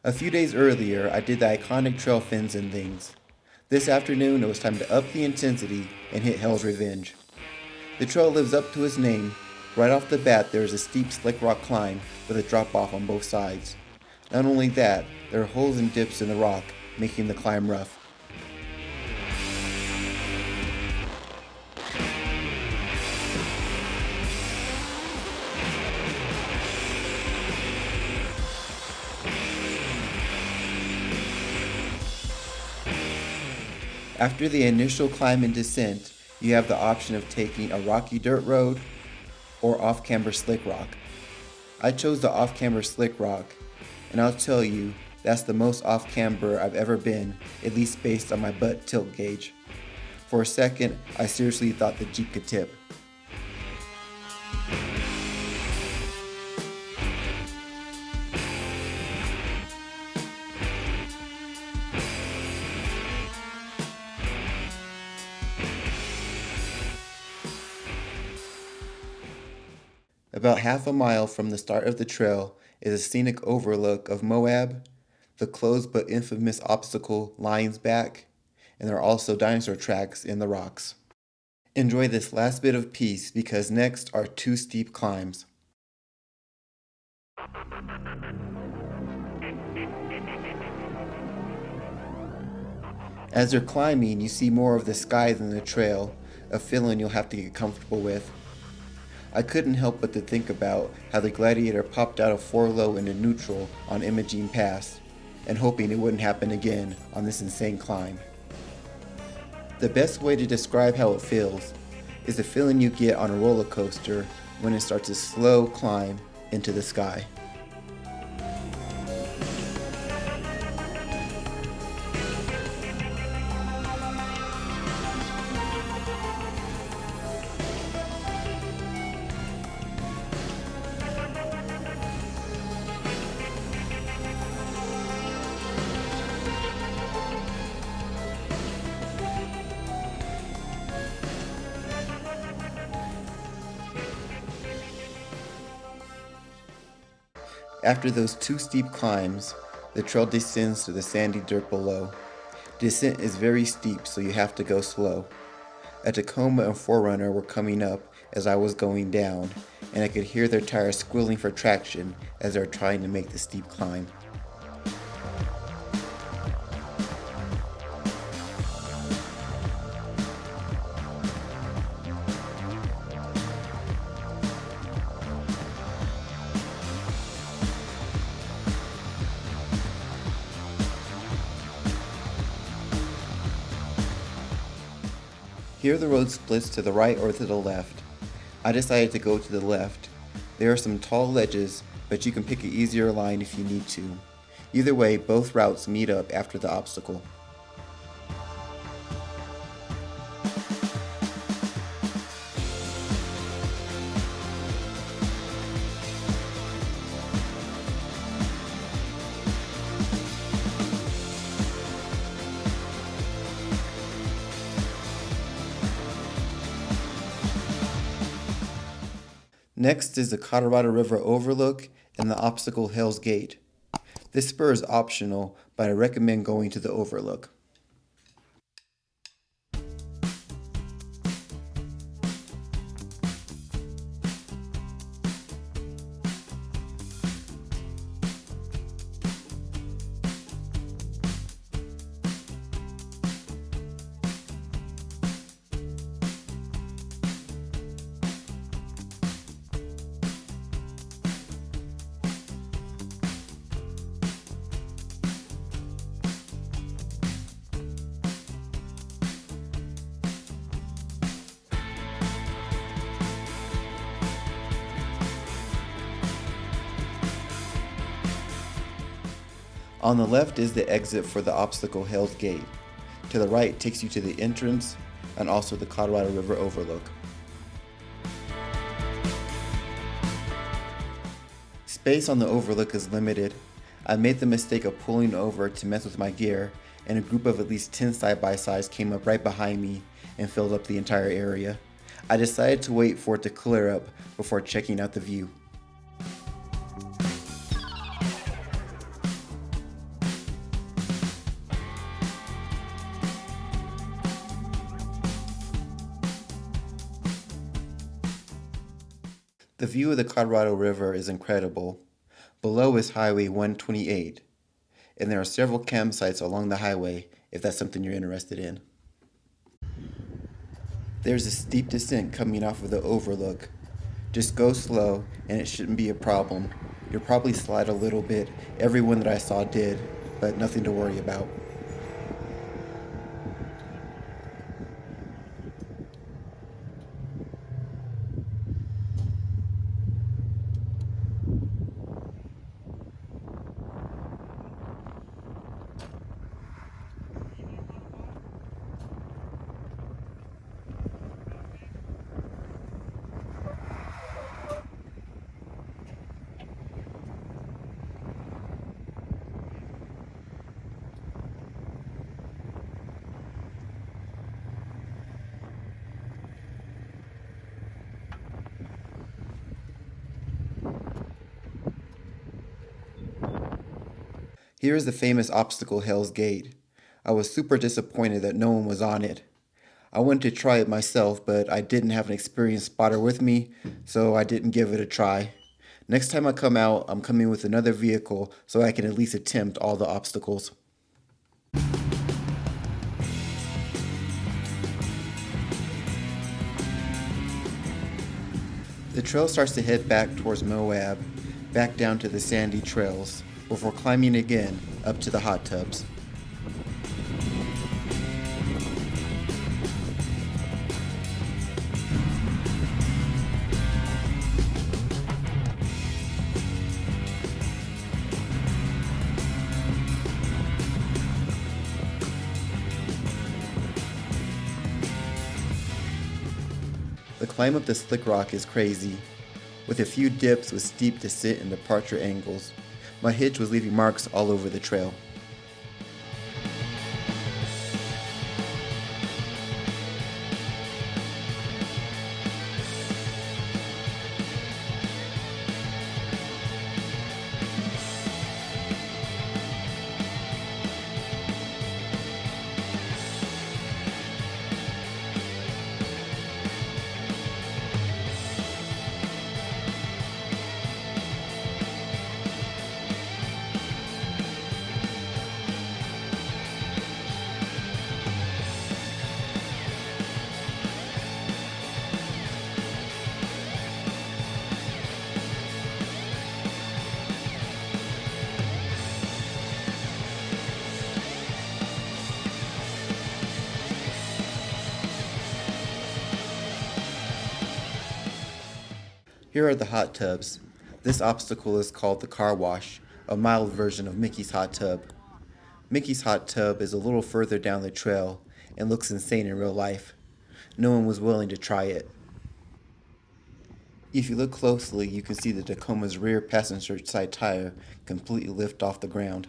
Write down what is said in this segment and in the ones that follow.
A few days earlier, I did the iconic trail fins and things. This afternoon, it was time to up the intensity and hit Hell's Revenge. The trail lives up to its name. Right off the bat, there is a steep slick rock climb with a drop off on both sides. Not only that, there are holes and dips in the rock, making the climb rough. After the initial climb and descent, you have the option of taking a rocky dirt road or off-camber slick rock. I chose the off-camber slick rock, and I'll tell you, that's the most off-camber I've ever been, at least based on my butt tilt gauge. For a second, I seriously thought the Jeep could tip. About half a mile from the start of the trail is a scenic overlook of Moab, the closed but infamous obstacle Lion's Back, and there are also dinosaur tracks in the rocks. Enjoy this last bit of peace because next are two steep climbs. As you're climbing, you see more of the sky than the trail, a feeling you'll have to get comfortable with. I couldn't help but to think about how the Gladiator popped out of 4 low into neutral on Imogene Pass, and hoping it wouldn't happen again on this insane climb. The best way to describe how it feels is the feeling you get on a roller coaster when it starts a slow climb into the sky. After those 2 steep climbs, the trail descends to the sandy dirt below. Descent is very steep, so you have to go slow. A Tacoma and 4Runner were coming up as I was going down, and I could hear their tires squealing for traction as they were trying to make the steep climb. Here the road splits to the right or to the left. I decided to go to the left. There are some tall ledges, but you can pick an easier line if you need to. Either way, both routes meet up after the obstacle. Next is the Colorado River Overlook and the obstacle Hell's Gate. This spur is optional, but I recommend going to the Overlook. On the left is the exit for the obstacle Hell's Gate. To the right takes you to the entrance and also the Colorado River Overlook. Space on the Overlook is limited. I made the mistake of pulling over to mess with my gear, and a group of at least 10 side-by-sides came up right behind me and filled up the entire area. I decided to wait for it to clear up before checking out the view. The view of the Colorado River is incredible. Below is Highway 128, and there are several campsites along the highway if that's something you're interested in. There's a steep descent coming off of the Overlook. Just go slow and it shouldn't be a problem. You'll probably slide a little bit. Everyone that I saw did, but nothing to worry about. Here is the famous obstacle Hell's Gate. I was super disappointed that no one was on it. I wanted to try it myself, but I didn't have an experienced spotter with me, so I didn't give it a try. Next time I come out, I'm coming with another vehicle so I can at least attempt all the obstacles. The trail starts to head back towards Moab, back down to the sandy trails, before climbing again up to the hot tubs. The climb up the slick rock is crazy, with a few dips with steep descent and departure angles. My hitch was leaving marks all over the trail. Here are the hot tubs. This obstacle is called the car wash, a mild version of Mickey's hot tub. Mickey's hot tub is a little further down the trail and looks insane in real life. No one was willing to try it. If you look closely, you can see the Tacoma's rear passenger side tire completely lift off the ground.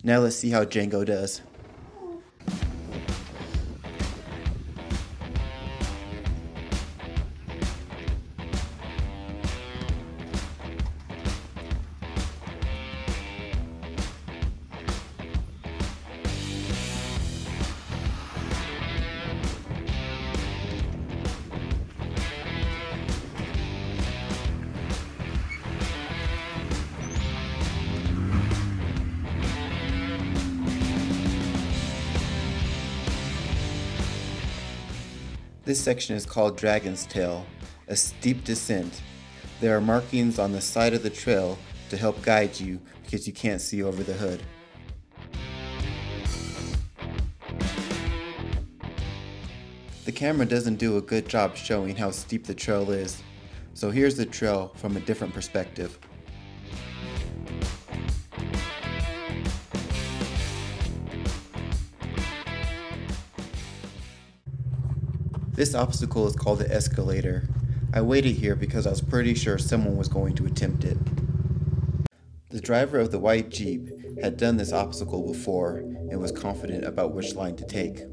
Now let's see how Django does. This section is called Dragon's Tail, a steep descent. There are markings on the side of the trail to help guide you because you can't see over the hood. The camera doesn't do a good job showing how steep the trail is, so here's the trail from a different perspective. This obstacle is called the Escalator. I waited here because I was pretty sure someone was going to attempt it. The driver of the white Jeep had done this obstacle before and was confident about which line to take.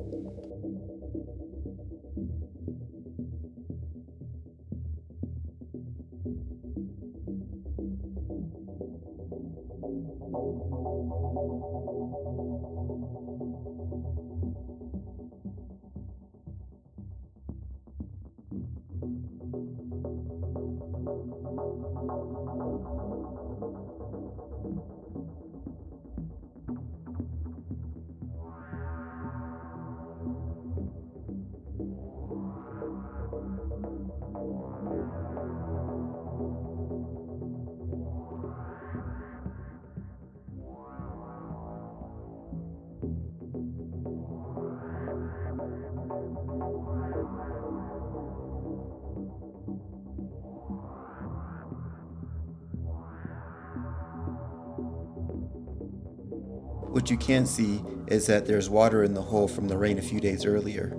What you can't see is that there's water in the hole from the rain a few days earlier.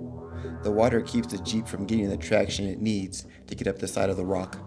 The water keeps the Jeep from getting the traction it needs to get up the side of the rock.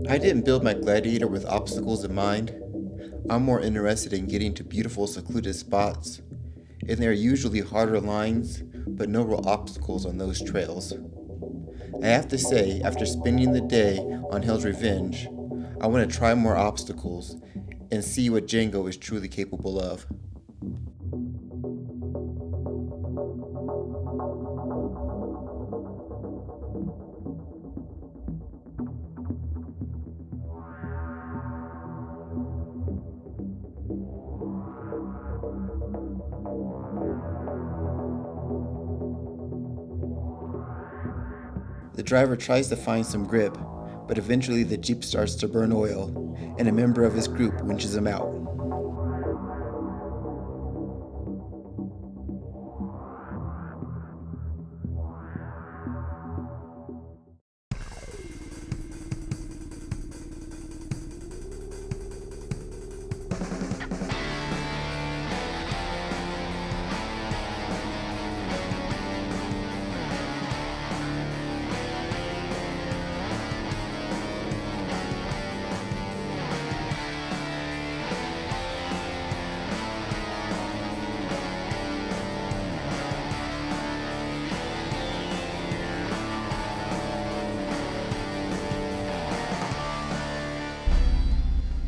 I didn't build my Gladiator with obstacles in mind. I'm more interested in getting to beautiful secluded spots, and there are usually harder lines, but no real obstacles on those trails. I have to say, after spending the day on Hell's Revenge, I want to try more obstacles and see what Django is truly capable of. The driver tries to find some grip, but eventually the Jeep starts to burn oil, and a member of his group winches him out.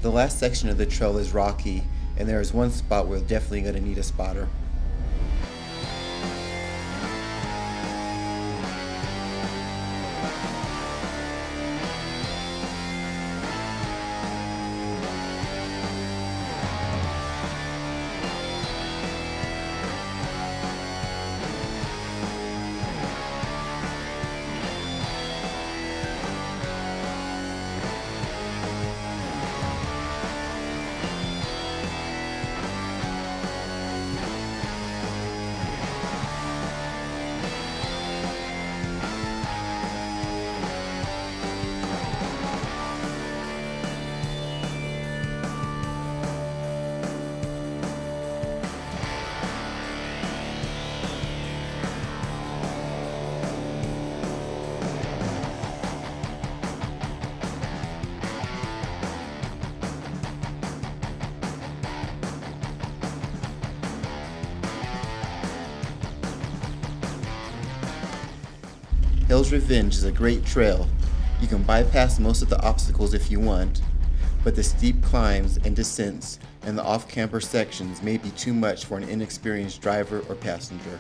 The last section of the trail is rocky, and there is one spot where we're definitely going to need a spotter. Hell's Revenge is a great trail. You can bypass most of the obstacles if you want, but the steep climbs and descents and the off-camber sections may be too much for an inexperienced driver or passenger.